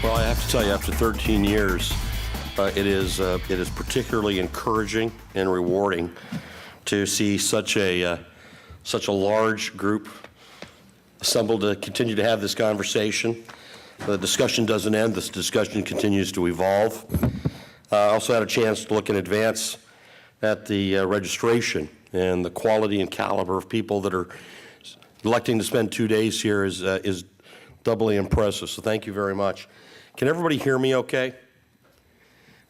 Well, I have to tell you, after 13 years, it is particularly encouraging and rewarding to see such a large group assembled to continue to have this conversation. The discussion doesn't end. This discussion continues to evolve. I also had a chance to look in advance at the registration, and the quality and caliber of people that are electing to spend 2 days here is doubly impressive. So thank you very much. Can everybody hear me okay? In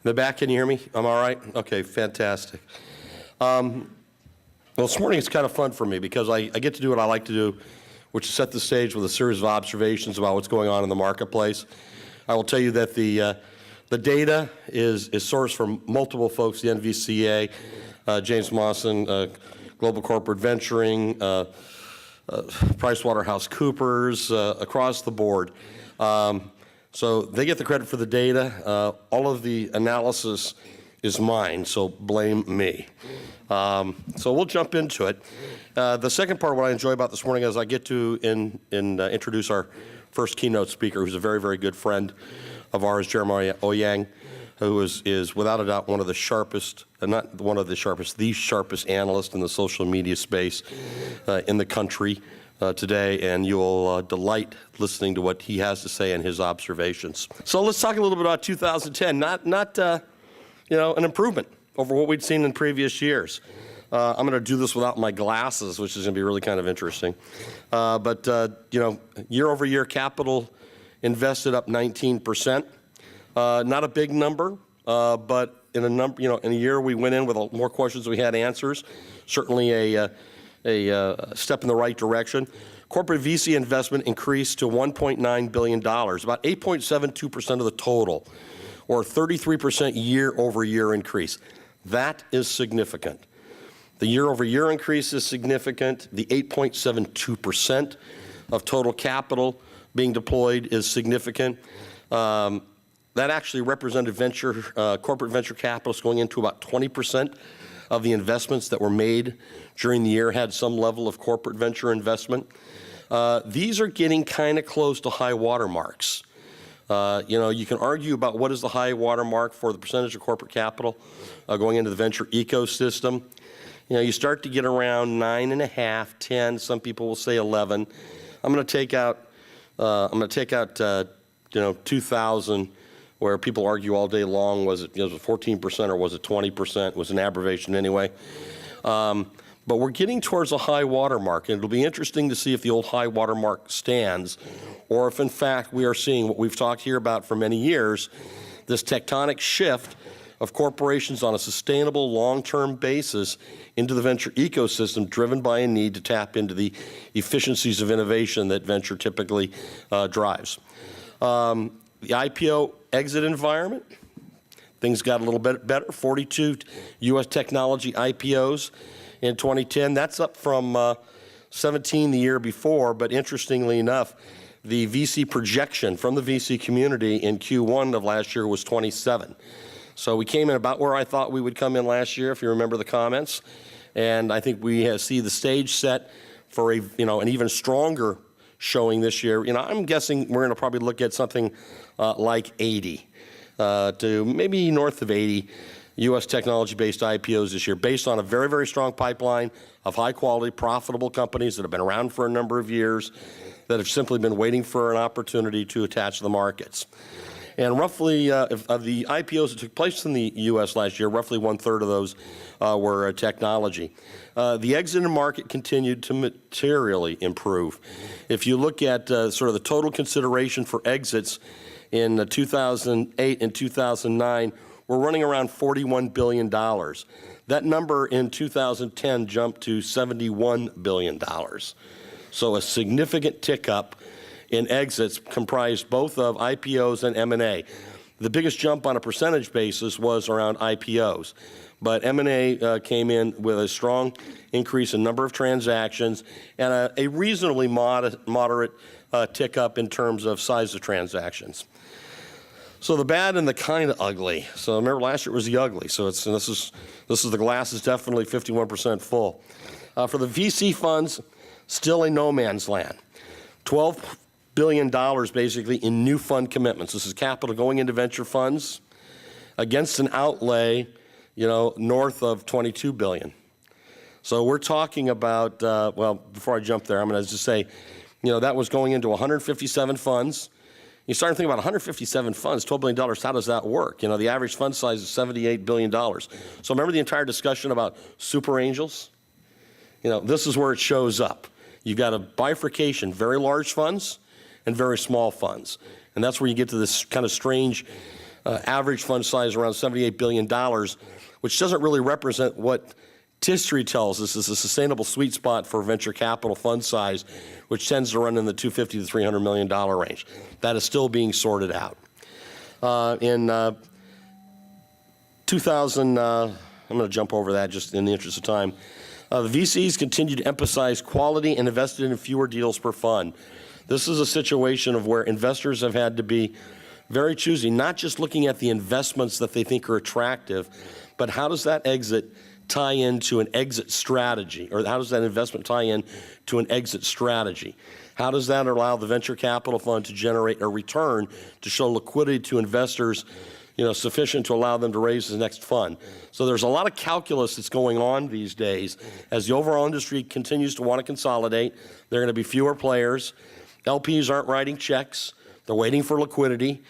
the back, can you hear me? I'm all right? Okay, fantastic. Well, this morning it's kind of fun for me because I get to do what I like to do, which is set the stage with a series of observations about what's going on in the marketplace. I will tell you that the data is sourced from multiple folks, the NVCA, James Mawson, Global Corporate Venturing, PricewaterhouseCoopers, across the board. So they get the credit for the data. All of the analysis is mine, so blame me. So we'll jump into it. The second part, what I enjoy about this morning is I get to introduce our first keynote speaker, who's a very, very good friend of ours, Jeremiah Ouyang, who is without a doubt one of the sharpest, not one of the sharpest, the sharpest analyst in the social media space in the country today, and you'll delight listening to what he has to say and his observations. So let's talk a little bit about 2010, not an improvement over what we'd seen in previous years. I'm going to do this without my glasses, which is going to be really kind of interesting. But year over year, capital invested up 19%. Not a big number, but in a year we went in with more questions than we had answers. Certainly a step in the right direction. Corporate VC investment increased to $1.9 billion, about 8.72% of the total, or 33% year-over-year increase. That is significant. The year-over-year increase is significant. The 8.72% of total capital being deployed is significant. That actually represented corporate venture capitalists going into about 20% of the investments that were made during the year had some level of corporate venture investment. These are getting kind of close to high water marks. You can argue about what is the high water mark for the percentage of corporate capital going into the venture ecosystem. You start to get around 9.5, 10. Some people will say 11. I'm going to take out 2000. Where people argue all day long, was it 14% or was it 20%? It was an abbreviation anyway. But we're getting towards a high water mark, and it'll be interesting to see if the old high water mark stands, or if in fact we are seeing what we've talked here about for many years, this tectonic shift of corporations on a sustainable long-term basis into the venture ecosystem, driven by a need to tap into the efficiencies of innovation that venture typically drives. The IPO exit environment, things got a little bit better. 42 U.S. technology IPOs in 2010. That's up from 17 the year before, but interestingly enough, the VC projection from the VC community in Q1 of last year was 27. So we came in about where I thought we would come in last year, if you remember the comments. And I think we see the stage set for an even stronger showing this year. I'm guessing we're going to probably look at something like 80 to maybe north of 80 U.S. technology-based IPOs this year, based on a very, very strong pipeline of high-quality, profitable companies that have been around for a number of years, that have simply been waiting for an opportunity to attach to the markets. And roughly, of the IPOs that took place in the U.S. last year, roughly 1/3 of those were technology. The exit market continued to materially improve. If you look at sort of the total consideration for exits in 2008 and 2009, we're running around $41 billion. That number in 2010 jumped to $71 billion. So a significant tick up in exits comprised both of IPOs and M&A. The biggest jump on a percentage basis was around IPOs. But M&A came in with a strong increase in number of transactions and a reasonably moderate tick up in terms of size of transactions. So the bad and the kind of ugly. So remember last year it was the ugly. So this is the glass is definitely 51% full. For the VC funds, still a no man's land. 12 billion basically in new fund commitments. This is capital going into venture funds against an outlay, north of 22 billion. So we're talking about, well, before I jump there, I'm going to just say, that was going into 157 funds. You start to think about 157 funds, $12 billion, how does that work? The average fund size is $78 billion. So remember the entire discussion about super angels? This is where it shows up. You've got a bifurcation, very large funds and very small funds. And that's where you get to this kind of strange average fund size around $78 billion, which doesn't really represent what history tells us is a sustainable sweet spot for venture capital fund size, which tends to run in the $250 to $300 million range. That is still being sorted out. In 2000, I'm going to jump over that just in the interest of time. The VCs continue to emphasize quality and invested in fewer deals per fund. This is a situation of where investors have had to be very choosy, not just looking at the investments that they think are attractive, but how does that exit tie into an exit strategy, or how does that investment tie in to an exit strategy? How does that allow the venture capital fund to generate a return to show liquidity to investors, sufficient to allow them to raise the next fund? So there's a lot of calculus that's going on these days as the overall industry continues to want to consolidate. There are going to be fewer players. LPs aren't writing checks. They're waiting for liquidity.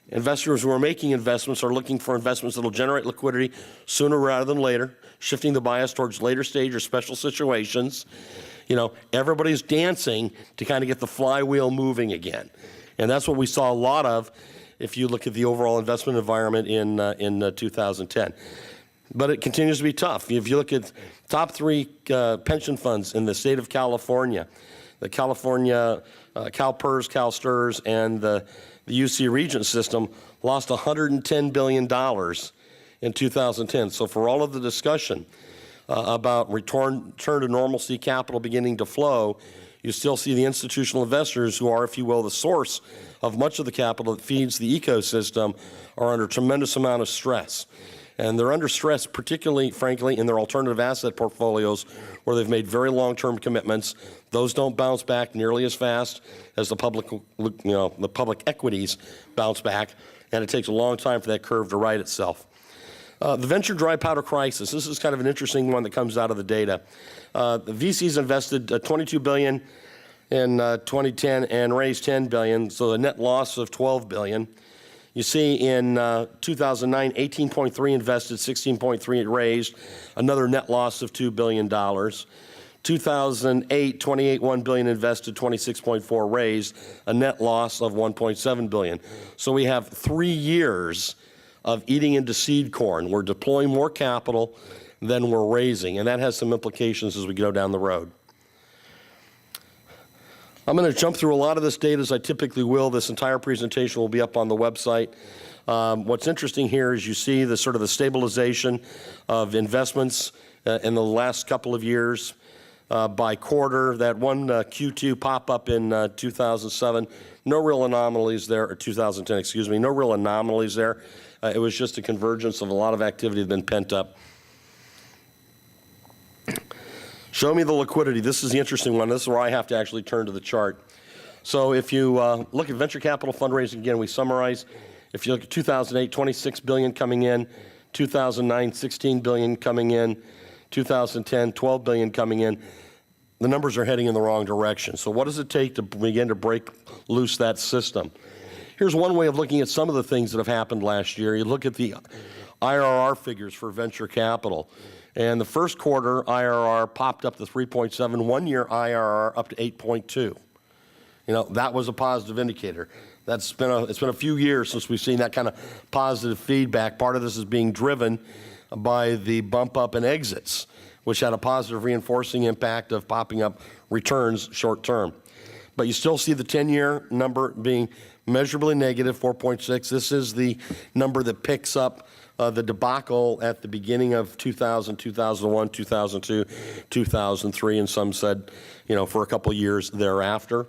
Investors who are making investments are looking for investments that will generate liquidity sooner rather than later, shifting the bias towards later stage or special situations. Everybody's dancing to kind of get the flywheel moving again. And that's what we saw a lot of if you look at the overall investment environment in 2010. But it continues to be tough. If you look at top three pension funds in the state of California, the California CalPERS, CalSTRS, and the UC Regent system lost $110 billion in 2010. So for all of the discussion about return to normalcy, capital beginning to flow, you still see the institutional investors who are, if you will, the source of much of the capital that feeds the ecosystem are under a tremendous amount of stress. And they're under stress, particularly, frankly, in their alternative asset portfolios where they've made very long-term commitments. Those don't bounce back nearly as fast as the public equities bounce back, and it takes a long time for that curve to right itself. The venture dry powder crisis, this is kind of an interesting one that comes out of the data. The VCs invested $22 billion in 2010 and raised $10 billion, so a net loss of $12 billion. You see in 2009, 18.3 invested, 16.3 raised, another net loss of $2 billion. 2008, 28.1 billion invested, 26.4 raised, a net loss of 1.7 billion. So we have 3 years of eating into seed corn. We're deploying more capital than we're raising, and that has some implications as we go down the road. I'm going to jump through a lot of this data as I typically will. This entire presentation will be up on the website. What's interesting here is you see the sort of the stabilization of investments in the last couple of years by quarter. That one Q2 pop-up in 2007, no real anomalies there, or 2010, excuse me, no real anomalies there. It was just a convergence of a lot of activity that had been pent up. Show me the liquidity. This is the interesting one. This is where I have to actually turn to the chart. So if you look at venture capital fundraising, again, we summarize. If you look at 2008, 26 billion coming in, 2009, 16 billion coming in, 2010, 12 billion coming in. The numbers are heading in the wrong direction. So what does it take to begin to break loose that system? Here's one way of looking at some of the things that have happened last year. You look at the IRR figures for venture capital. And the first quarter IRR popped up to 3.7, 1 year IRR up to 8.2. That was a positive indicator. It's been a few years since we've seen that kind of positive feedback. Part of this is being driven by the bump up in exits, which had a positive reinforcing impact of popping up returns short term. But you still see the 10-year number being measurably negative, 4.6. This is the number that picks up the debacle at the beginning of 2000, 2001, 2002, 2003, and some said, for a couple years thereafter.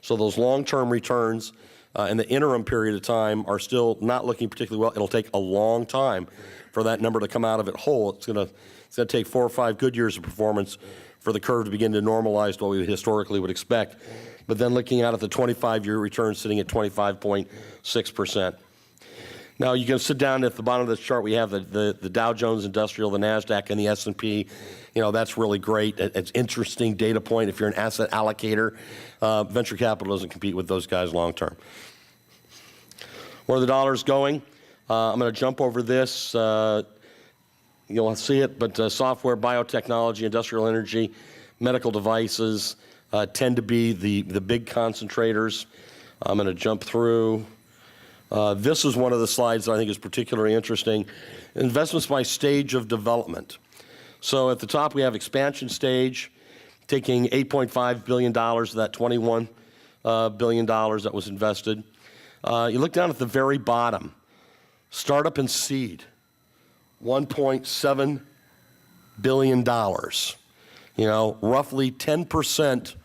So those long-term returns in the interim period of time are still not looking particularly well. It'll take a long time for that number to come out of it whole. It's going to take 4 or 5 good years of performance for the curve to begin to normalize to what we historically would expect. But then looking out at the 25-year return sitting at 25.6%. Now you can sit down at the bottom of this chart. We have the Dow Jones Industrial, the NASDAQ, and the S&P. You know, that's really great. It's interesting data point if you're an asset allocator. Venture capital doesn't compete with those guys long term. Where are the dollars going? I'm going to jump over this. You'll see it, but software, biotechnology, industrial energy, medical devices tend to be the big concentrators. I'm going to jump through. This is one of the slides that I think is particularly interesting. Investments by stage of development. So at the top we have expansion stage, taking $8.5 billion of that $21 billion that was invested. You look down at the very bottom, startup and seed, $1.7 billion. You know, roughly 10%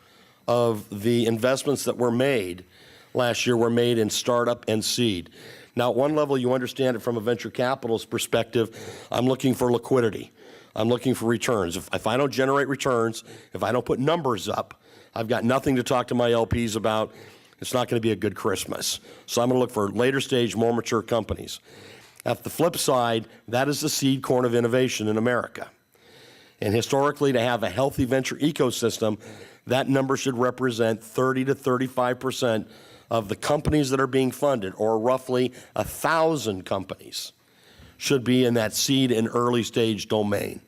of the investments that were made last year were made in startup and seed. Now, at one level, you understand it from a venture capitalist perspective. I'm looking for liquidity. I'm looking for returns. If I don't generate returns, if I don't put numbers up, I've got nothing to talk to my LPs about. It's not going to be a good Christmas. So I'm going to look for later stage, more mature companies. At the flip side, that is the seed corn of innovation in America. And historically, to have a healthy venture ecosystem, that number should represent 30 to 35% of the companies that are being funded, or roughly 1,000 companies, should be in that seed and early stage domain.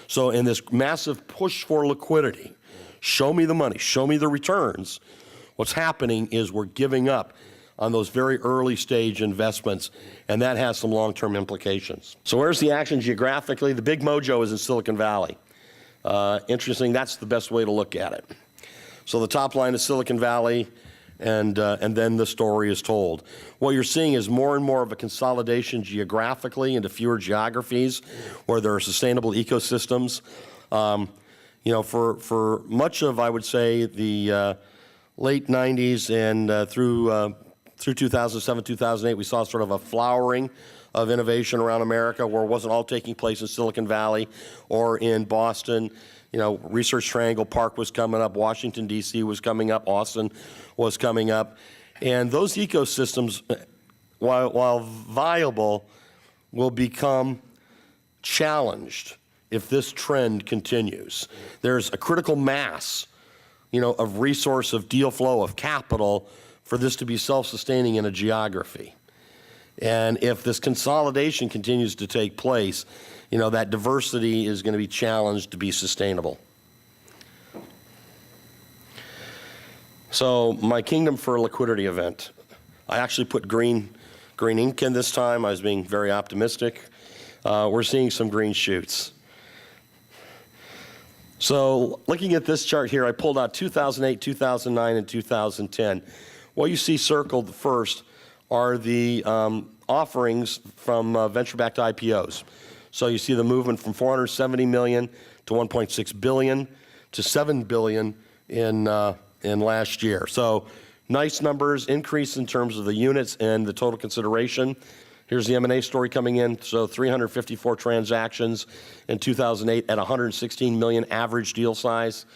So in this massive push for liquidity, show me the money, show me the returns, what's happening is we're giving up on those very early stage investments, and that has some long-term implications. So where's the action geographically? The big mojo is in Silicon Valley. Interesting, that's the best way to look at it. So the top line is Silicon Valley, and then the story is told. What you're seeing is more and more of a consolidation geographically into fewer geographies where there are sustainable ecosystems. You know, for much of, I would say, the late 90s and through 2007, 2008, we saw sort of a flowering of innovation around America where it wasn't all taking place in Silicon Valley or in Boston. You know, Research Triangle Park was coming up, Washington, D.C. was coming up, Austin was coming up. And those ecosystems, while viable, will become challenged if this trend continues. There's a critical mass, you know, of resource, of deal flow, of capital for this to be self-sustaining in a geography. And if this consolidation continues to take place, you know, that diversity is going to be challenged to be sustainable. So my kingdom for a liquidity event. I actually put green ink in this time. I was being very optimistic. We're seeing some green shoots. So looking at this chart here, I pulled out 2008, 2009, and 2010. What you see circled first are the offerings from venture-backed IPOs. So you see the movement from 470 million to 1.6 billion to 7 billion in last year. So nice numbers, increase in terms of the units and the total consideration. Here's the M&A story coming in. So 354 transactions in 2008 at 116 million average deal size.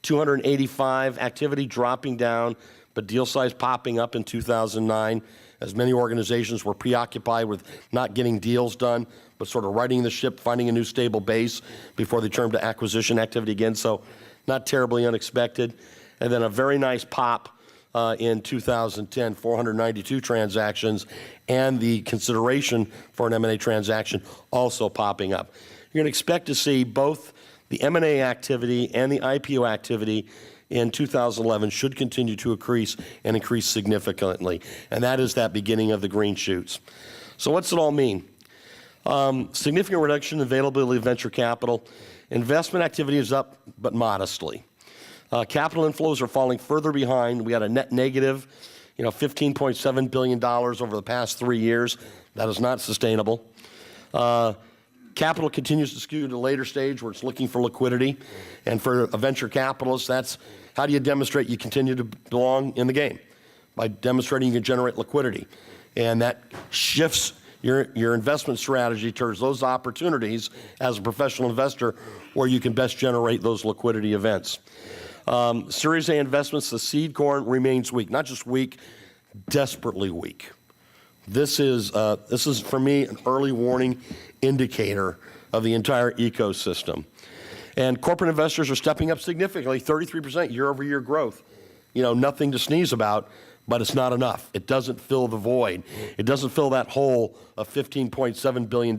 285 activity dropping down, but deal size popping up in 2009 as many organizations were preoccupied with not getting deals done, but sort of righting the ship, finding a new stable base before they turned to acquisition activity again. So not terribly unexpected. And then a very nice pop in 2010, 492 transactions, and the consideration for an M&A transaction also popping up. You're going to expect to see both the M&A activity and the IPO activity in 2011 should continue to increase and increase significantly. And that is that beginning of the green shoots. So what's it all mean? Significant reduction in availability of venture capital. Investment activity is up, but modestly. Capital inflows are falling further behind. We had a net negative, you know, $15.7 billion over the past 3 years. That is not sustainable. Capital continues to skew to the later stage where it's looking for liquidity. And for a venture capitalist, that's how do you demonstrate you continue to belong in the game? by demonstrating you can generate liquidity. And that shifts your investment strategy towards those opportunities as a professional investor where you can best generate those liquidity events. Series A investments, the seed corn remains weak. Not just weak, desperately weak. This is for me an early warning indicator of the entire ecosystem. And corporate investors are stepping up significantly, 33% year-over-year growth. Nothing to sneeze about, but it's not enough. It doesn't fill the void. It doesn't fill that hole of $15.7 billion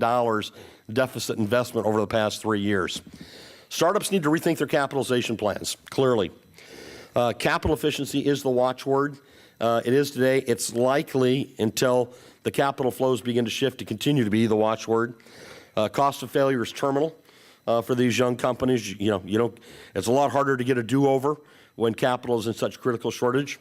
deficit investment over the past 3 years. Startups need to rethink their capitalization plans, clearly. Capital efficiency is the watchword. It is today. It's likely, until the capital flows begin to shift, to continue to be the watchword. Cost of failure is terminal for these young companies. It's a lot harder to get a do-over when capital is in such critical shortage.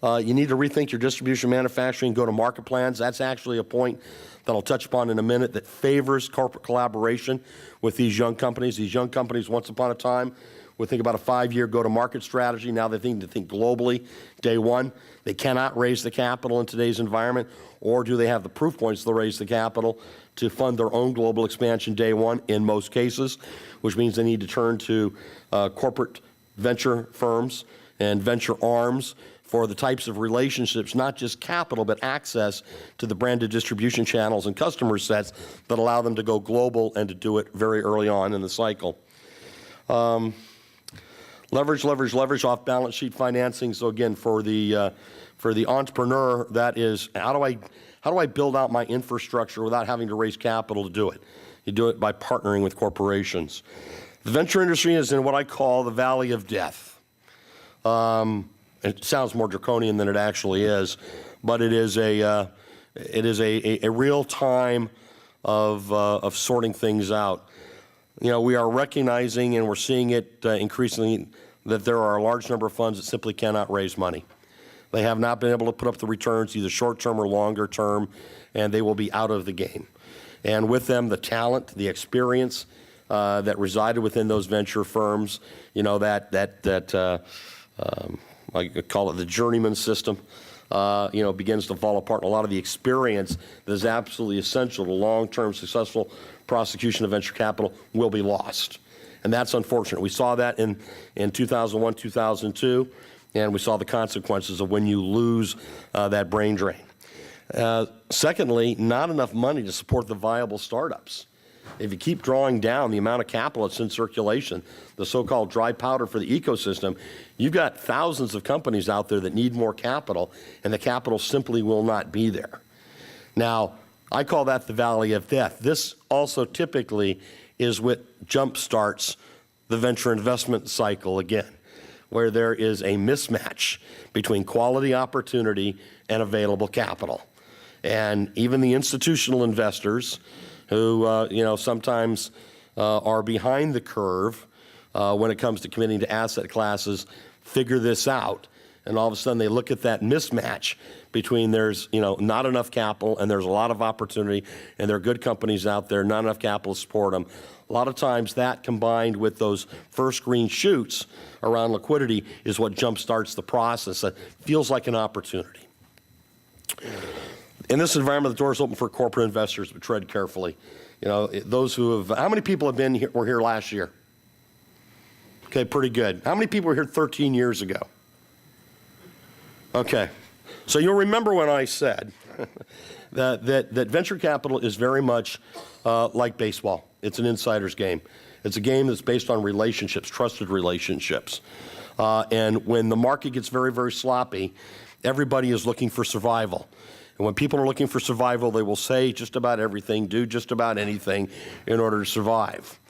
You need to rethink your distribution, manufacturing, go-to-market plans. That's actually a point that I'll touch upon in a minute that favors corporate collaboration with these young companies. These young companies, once upon a time, would think about a 5-year go-to-market strategy. Now they need to think globally, day one. They cannot raise the capital in today's environment, or do they have the proof points to raise the capital to fund their own global expansion day one in most cases, which means they need to turn to corporate venture firms and venture arms for the types of relationships, not just capital, but access to the branded distribution channels and customer sets that allow them to go global and to do it very early on in the cycle. Leverage off balance sheet financing. So again, for the entrepreneur, that is, how do I build out my infrastructure without having to raise capital to do it? You do it by partnering with corporations. The venture industry is in what I call the valley of death. It sounds more draconian than it actually is, but it is a real time of sorting things out. We are recognizing, and we're seeing it increasingly, that there are a large number of funds that simply cannot raise money. They have not been able to put up the returns, either short-term or longer term, and they will be out of the game. And with them, the talent, the experience that resided within those venture firms, I call it the journeyman system, begins to fall apart. And a lot of the experience that is absolutely essential to long-term successful prosecution of venture capital will be lost. And that's unfortunate. We saw that in 2001, 2002, and we saw the consequences of when you lose that brain drain. Secondly, not enough money to support the viable startups. If you keep drawing down the amount of capital that's in circulation, the so-called dry powder for the ecosystem, you've got thousands of companies out there that need more capital, and the capital simply will not be there. Now, I call that the valley of death. This also typically is what jumpstarts the venture investment cycle again, where there is a mismatch between quality opportunity and available capital. And even the institutional investors who sometimes are behind the curve when it comes to committing to asset classes figure this out. And all of a sudden they look at that mismatch between there's not enough capital and there's a lot of opportunity and there are good companies out there, not enough capital to support them. A lot of times that combined with those first green shoots around liquidity is what jumpstarts the process. That feels like an opportunity. In this environment, the door is open for corporate investors, but tread carefully. Those who have, how many people have been here, were here last year? Okay, pretty good. How many people were here 13 years ago? Okay, so you'll remember when I said that venture capital is very much like baseball. It's an insider's game. It's a game that's based on relationships, trusted relationships. And when the market gets very, very sloppy, everybody is looking for survival. And when people are looking for survival, they will say just about everything, do just about anything in order to survive.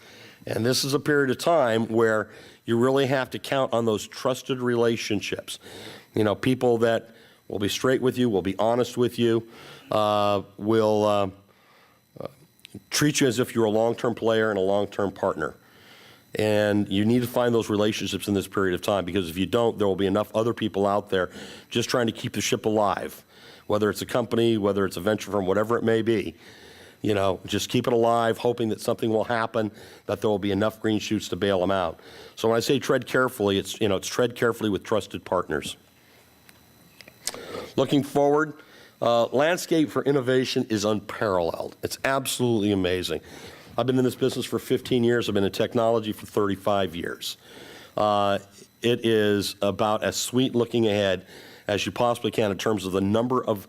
And this is a period of time where you really have to count on those trusted relationships. People that will be straight with you, will be honest with you, will treat you as if you're a long-term player and a long-term partner. And you need to find those relationships in this period of time, because if you don't, there will be enough other people out there just trying to keep the ship alive. Whether it's a company, whether it's a venture firm, whatever it may be, just keep it alive, hoping that something will happen, that there will be enough green shoots to bail them out. So when I say tread carefully, it's tread carefully with trusted partners. Looking forward, landscape for innovation is unparalleled. It's absolutely amazing. I've been in this business for 15 years. I've been in technology for 35 years. It is about as sweet looking ahead as you possibly can in terms of the number of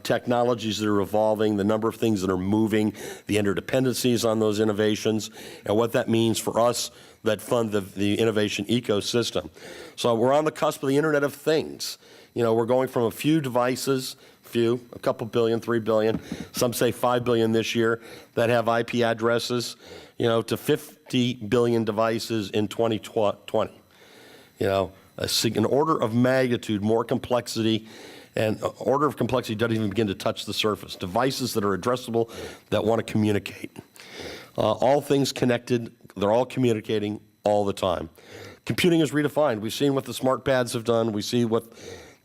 technologies that are evolving, the number of things that are moving, the interdependencies on those innovations, and what that means for us that fund the innovation ecosystem. So we're on the cusp of the Internet of Things. You know, we're going from a few devices, a couple billion, 3 billion, some say 5 billion this year, that have IP addresses, you know, to 50 billion devices in 2020. You know, an order of magnitude more complexity, and order of complexity doesn't even begin to touch the surface. Devices that are addressable that want to communicate. All things connected, they're all communicating all the time. Computing is redefined. We've seen what the smart pads have done. We see what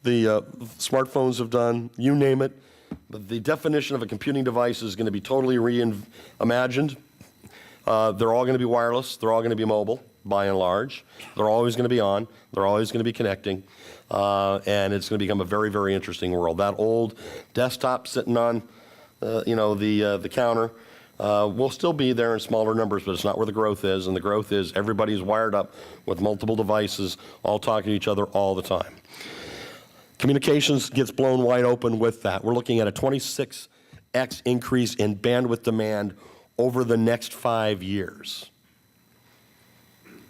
the smartphones have done, you name it. But the definition of a computing device is going to be totally reimagined. They're all going to be wireless. They're all going to be mobile, by and large. They're always going to be on. They're always going to be connecting. And it's going to become a very, very interesting world. That old desktop sitting on, the counter will still be there in smaller numbers, but it's not where the growth is. And the growth is everybody's wired up with multiple devices, all talking to each other all the time. Communications gets blown wide open with that. We're looking at a 26x increase in bandwidth demand over the next 5 years.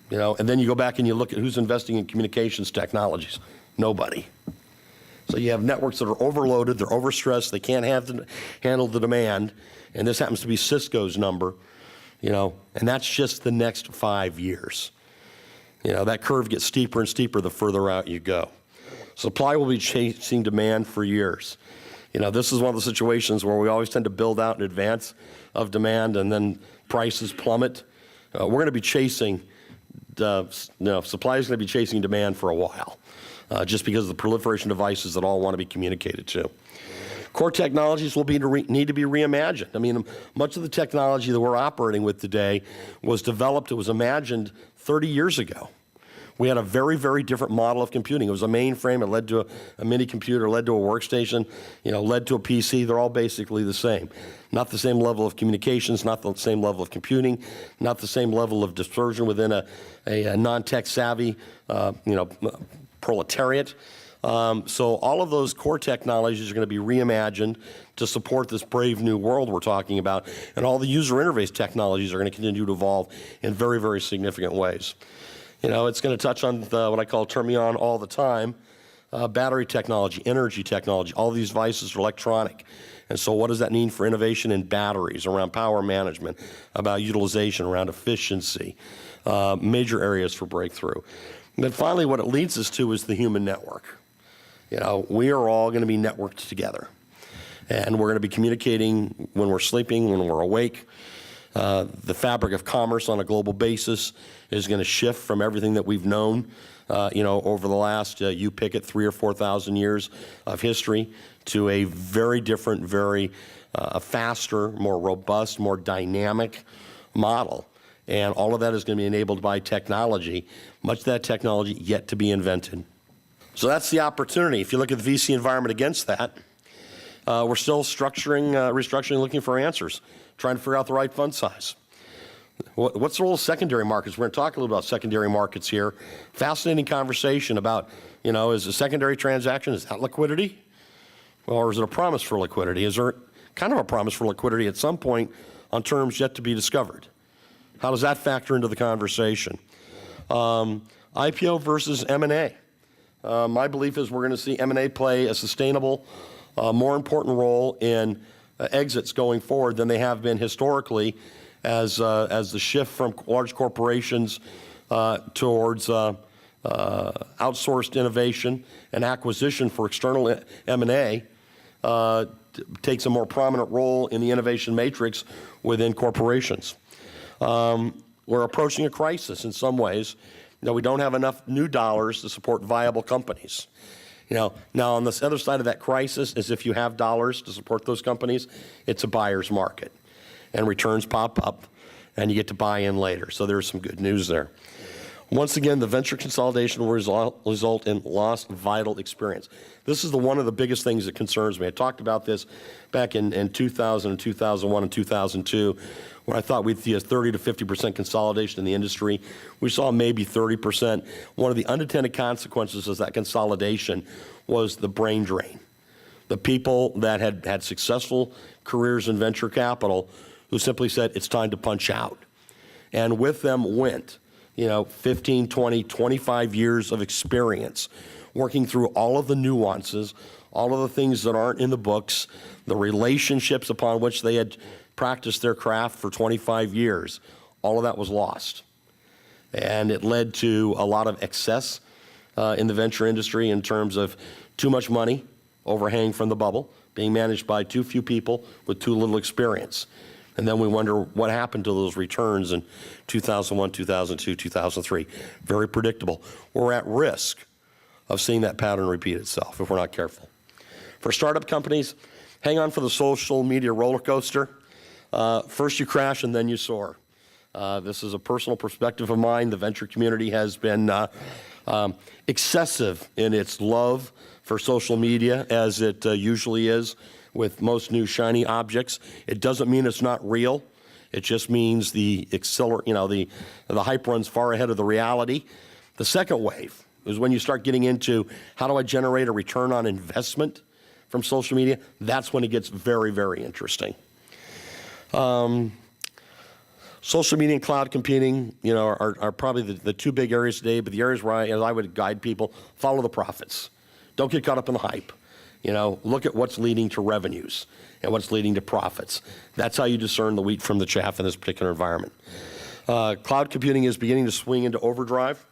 You know, and then you go back and you look at who's investing in communications technologies. Nobody. So you have networks that are overloaded, they're overstressed, they can't handle the demand, and this happens to be Cisco's number, you know, and that's just the next 5 years. You know, that curve gets steeper and steeper the further out you go. Supply will be chasing demand for years. You know, this is one of the situations where we always tend to build out in advance of demand and then prices plummet. We're going to be chasing, supply is going to be chasing demand for a while, just because of the proliferation of devices that all want to be communicated to. Core technologies will need to be reimagined. I mean, much of the technology that we're operating with today was developed, it was imagined 30 years ago. We had a very, very different model of computing. It was a mainframe, it led to a mini computer, led to a workstation, led to a PC. They're all basically the same. Not the same level of communications, not the same level of computing, not the same level of dispersion within a non-tech savvy, proletariat. So all of those core technologies are going to be reimagined to support this brave new world we're talking about. And all the user interface technologies are going to continue to evolve in very, very significant ways. You know, it's going to touch on what I call turn me on all the time, battery technology, energy technology. All these devices are electronic. And so what does that mean for innovation in batteries, around power management, about utilization, around efficiency, major areas for breakthrough. And then finally, what it leads us to is the human network. You know, we are all going to be networked together. And we're going to be communicating when we're sleeping, when we're awake. The fabric of commerce on a global basis is going to shift from everything that we've known, over the last, you pick it, 3,000 or 4,000 years of history, to a very different, very faster, more robust, more dynamic model. And all of that is going to be enabled by technology, much of that technology yet to be invented. So that's the opportunity. If you look at the VC environment against that, we're still restructuring, looking for answers, trying to figure out the right fund size. What's the role of secondary markets? We're going to talk a little about secondary markets here. Fascinating conversation about, is a secondary transaction, is that liquidity? Or is it a promise for liquidity? Is there kind of a promise for liquidity at some point on terms yet to be discovered? How does that factor into the conversation? IPO versus M&A. My belief is we're going to see M&A play a sustainable, more important role in exits going forward than they have been historically, as the shift from large corporations towards outsourced innovation and acquisition for external M&A takes a more prominent role in the innovation matrix within corporations. We're approaching a crisis in some ways. We don't have enough new dollars to support viable companies. Now on the other side of that crisis is if you have dollars to support those companies, it's a buyer's market. And returns pop up, and you get to buy in later. So there's some good news there. Once again, the venture consolidation will result in lost vital experience. This is one of the biggest things that concerns me. I talked about this back in 2000 and 2001 and 2002, when I thought we'd see a 30 to 50% consolidation in the industry. We saw maybe 30%. One of the unintended consequences of that consolidation was the brain drain. The people that had had successful careers in venture capital who simply said, it's time to punch out. And with them went 15, 20, 25 years of experience working through all of the nuances, all of the things that aren't in the books, the relationships upon which they had practiced their craft for 25 years. All of that was lost. And it led to a lot of excess in the venture industry in terms of too much money overhanging from the bubble, being managed by too few people with too little experience. And then we wonder what happened to those returns in 2001, 2002, 2003. Very predictable. We're at risk of seeing that pattern repeat itself if we're not careful. For startup companies, hang on for the social media roller coaster. First you crash and then you soar. This is a personal perspective of mine. The venture community has been excessive in its love for social media, as it usually is with most new shiny objects. It doesn't mean it's not real. It just means the hype runs far ahead of the reality. The second wave is when you start getting into how do I generate a return on investment from social media. That's when it gets very, very interesting. Social media and cloud computing, are probably the two big areas today, but the areas where I would guide people, follow the profits. Don't get caught up in the hype. Look at what's leading to revenues and what's leading to profits. That's how you discern the wheat from the chaff in this particular environment. Cloud computing is beginning to swing into overdrive.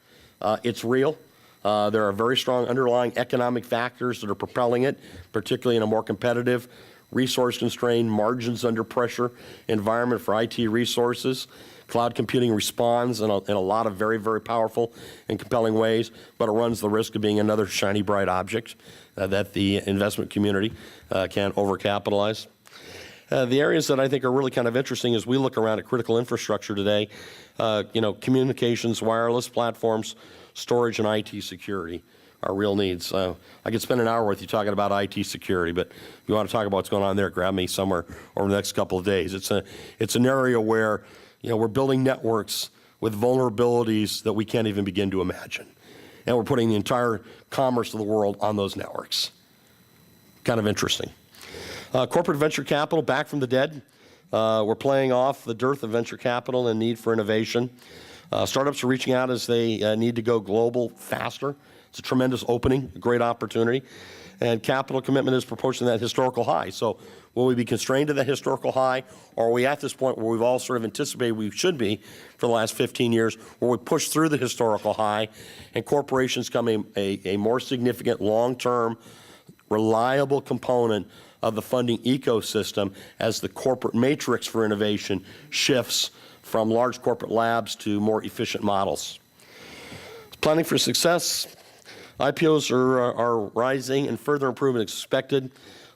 It's real. There are very strong underlying economic factors that are propelling it, particularly in a more competitive, resource-constrained, margins under pressure environment for IT resources. Cloud computing responds in a lot of very, very powerful and compelling ways, but it runs the risk of being another shiny, bright object that the investment community can overcapitalize. The areas that I think are really kind of interesting as we look around at critical infrastructure today, communications, wireless platforms, storage, and IT security are real needs. I could spend an hour with you talking about IT security, but if you want to talk about what's going on there, grab me somewhere over the next couple of days. It's an area where we're building networks with vulnerabilities that we can't even begin to imagine. And we're putting the entire commerce of the world on those networks. Kind of interesting. Corporate venture capital, back from the dead. We're playing off the dearth of venture capital and need for innovation. Startups are reaching out as they need to go global faster. It's a tremendous opening, a great opportunity. And capital commitment is approaching that historical high. So will we be constrained to that historical high, or are we at this point where we've all sort of anticipated we should be for the last 15 years, where we push through the historical high and corporations become a more significant long-term, reliable component of the funding ecosystem as the corporate matrix for innovation shifts from large corporate labs to more efficient models. Planning for success. IPOs are rising and further improvement expected.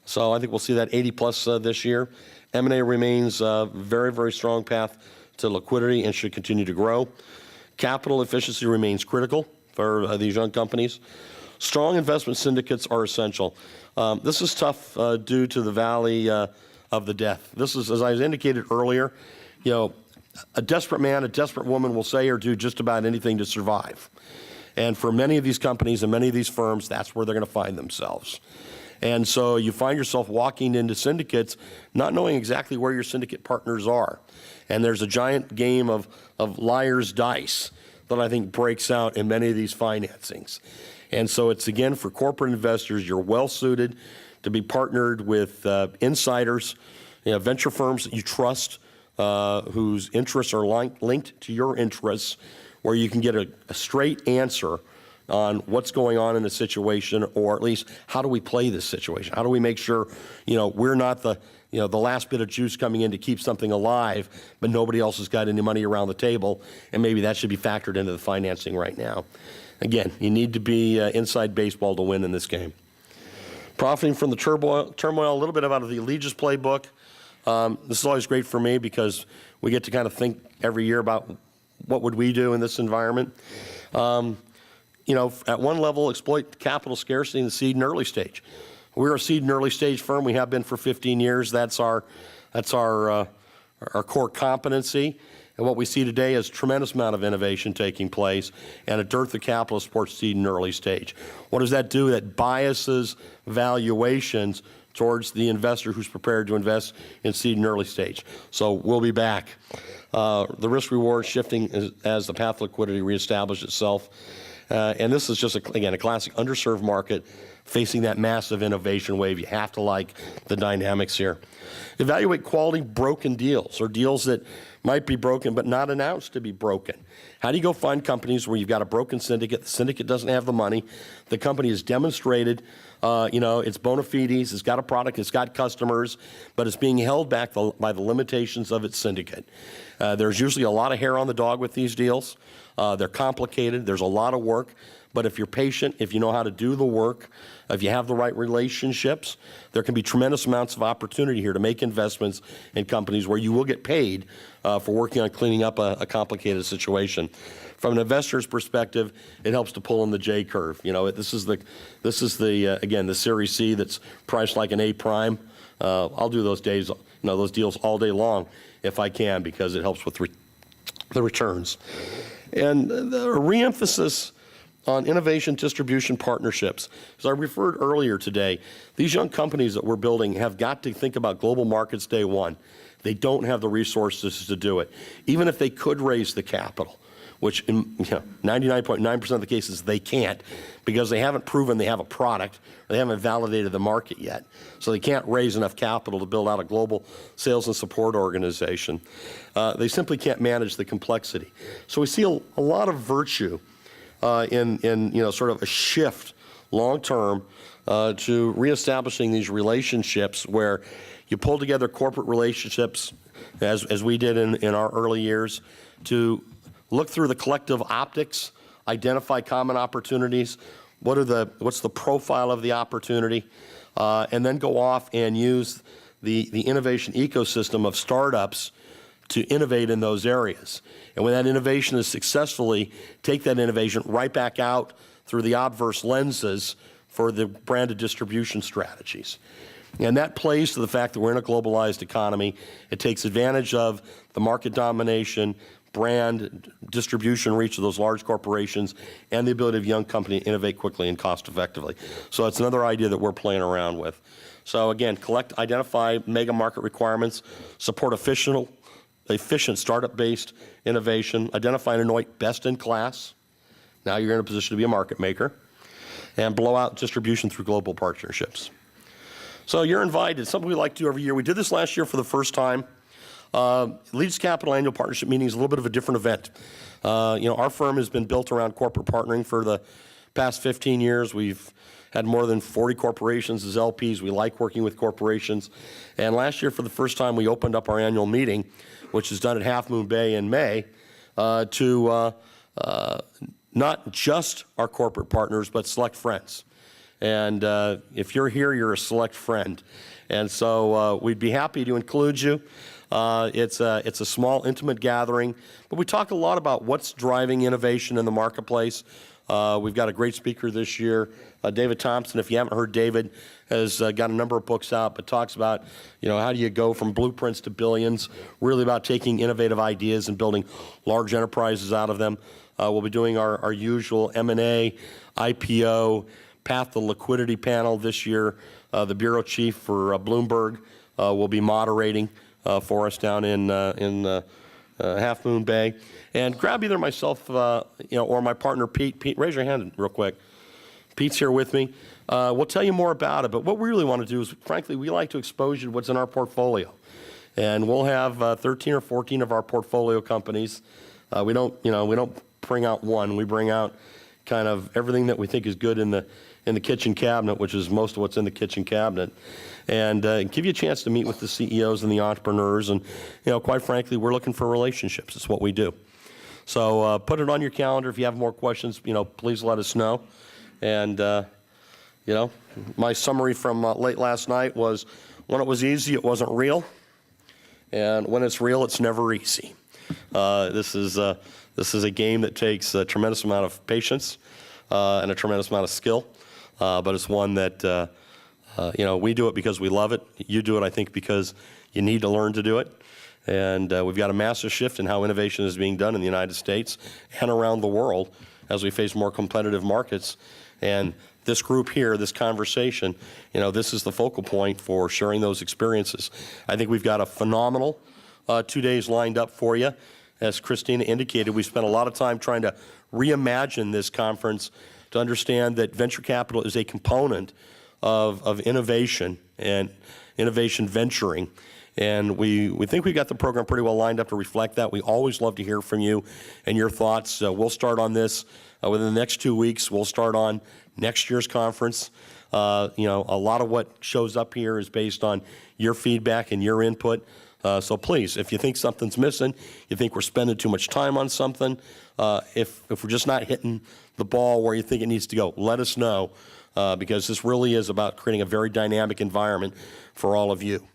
So I think we'll see that 80 plus this year. M&A remains a very, very strong path to liquidity and should continue to grow. Capital efficiency remains critical for these young companies. Strong investment syndicates are essential. This is tough due to the valley of the death. This is, as I indicated earlier, a desperate man, a desperate woman will say or do just about anything to survive. And for many of these companies and many of these firms, that's where they're going to find themselves. And so you find yourself walking into syndicates not knowing exactly where your syndicate partners are. And there's a giant game of liar's dice that I think breaks out in many of these financings. And so it's, again, for corporate investors, you're well suited to be partnered with insiders, venture firms that you trust, whose interests are linked to your interests, where you can get a straight answer on what's going on in the situation, or at least how do we play this situation? How do we make sure, we're not the last bit of juice coming in to keep something alive, but nobody else has got any money around the table, and maybe that should be factored into the financing right now. Again, you need to be inside baseball to win in this game. Profiting from the turmoil, a little bit out of the Allegis playbook. This is always great for me because we get to kind of think every year about what would we do in this environment. At one level, exploit capital scarcity in the seed and early stage. We're a seed and early stage firm. We have been for 15 years. That's our core competency. And what we see today is a tremendous amount of innovation taking place and a dearth of capital supports seed and early stage. What does that do? That biases valuations towards the investor who's prepared to invest in seed and early stage. So we'll be back. The risk-reward shifting as the path of liquidity reestablished itself. And this is just, again, a classic underserved market facing that massive innovation wave. You have to like the dynamics here. Evaluate quality broken deals or deals that might be broken but not announced to be broken. How do you go find companies where you've got a broken syndicate, the syndicate doesn't have the money, the company has demonstrated its bona fides, it's got a product, it's got customers, but it's being held back by the limitations of its syndicate. There's usually a lot of hair on the dog with these deals. They're complicated, there's a lot of work, but if you're patient, if you know how to do the work, if you have the right relationships, there can be tremendous amounts of opportunity here to make investments in companies where you will get paid for working on cleaning up a complicated situation. From an investor's perspective, it helps to pull in the J curve. This is again the Series C that's priced like an A prime. I'll do those deals all day long if I can because it helps with the returns. And the re-emphasis on innovation distribution partnerships. As I referred earlier today, these young companies that we're building have got to think about global markets day one. They don't have the resources to do it. Even if they could raise the capital, which in 99.9% of the cases they can't because they haven't proven they have a product, or they haven't validated the market yet. So they can't raise enough capital to build out a global sales and support organization. They simply can't manage the complexity. So we see a lot of virtue in sort of a shift long-term to reestablishing these relationships where you pull together corporate relationships, as we did in our early years, to look through the collective optics, identify common opportunities, what's the profile of the opportunity, and then go off and use the innovation ecosystem of startups to innovate in those areas. And when that innovation is successfully, take that innovation right back out through the obverse lenses for the branded distribution strategies. And that plays to the fact that we're in a globalized economy. It takes advantage of the market domination, brand, distribution reach of those large corporations, and the ability of a young company to innovate quickly and cost effectively. So it's another idea that we're playing around with. So again, identify mega market requirements, support efficient startup-based innovation, identify and anoint best in class. Now you're in a position to be a market maker, and blow out distribution through global partnerships. So you're invited. It's something we like to do every year. We did this last year for the first time. Allegis Capital Annual Partnership Meeting is a little bit of a different event. Our firm has been built around corporate partnering for the past 15 years. We've had more than 40 corporations as LPs. We like working with corporations. And last year, for the first time, we opened up our annual meeting, which is done at Half Moon Bay in May, to not just our corporate partners, but select friends. And if you're here, you're a select friend. And so we'd be happy to include you. It's a small, intimate gathering, but we talk a lot about what's driving innovation in the marketplace. We've got a great speaker this year, David Thompson. If you haven't heard, David has got a number of books out, but talks about, how do you go from blueprints to billions, really about taking innovative ideas and building large enterprises out of them. We'll be doing our usual M&A, IPO, Path to Liquidity panel this year. The bureau chief for Bloomberg will be moderating for us down in Half Moon Bay. And grab either myself, or my partner, Pete. Pete, raise your hand real quick. Pete's here with me. We'll tell you more about it, but what we really want to do is, frankly, we like to expose you to what's in our portfolio. And we'll have 13 or 14 of our portfolio companies. We don't bring out one. We bring out kind of everything that we think is good in the kitchen cabinet, which is most of what's in the kitchen cabinet, and give you a chance to meet with the CEOs and the entrepreneurs. And, quite frankly, we're looking for relationships. It's what we do. So put it on your calendar. If you have more questions, please let us know. And, my summary from late last night was, when it was easy, it wasn't real. And when it's real, it's never easy. This is This is a game that takes a tremendous amount of patience and a tremendous amount of skill, but it's one that we do it because we love it. You do it, I think, because you need to learn to do it. And we've got a massive shift in how innovation is being done in the United States and around the world as we face more competitive markets. And this group here, this conversation, this is the focal point for sharing those experiences. I think we've got a phenomenal 2 days lined up for you. As Christina indicated, we spent a lot of time trying to reimagine this conference to understand that venture capital is a component of innovation and innovation venturing. And we think we got the program pretty well lined up to reflect that. We always love to hear from you and your thoughts. We'll start on this within the next 2 weeks. We'll start on next year's conference. A lot of what shows up here is based on your feedback and your input. So please, if you think something's missing, you think we're spending too much time on something, if we're just not hitting the ball where you think it needs to go, let us know, because this really is about creating a very dynamic environment for all of you.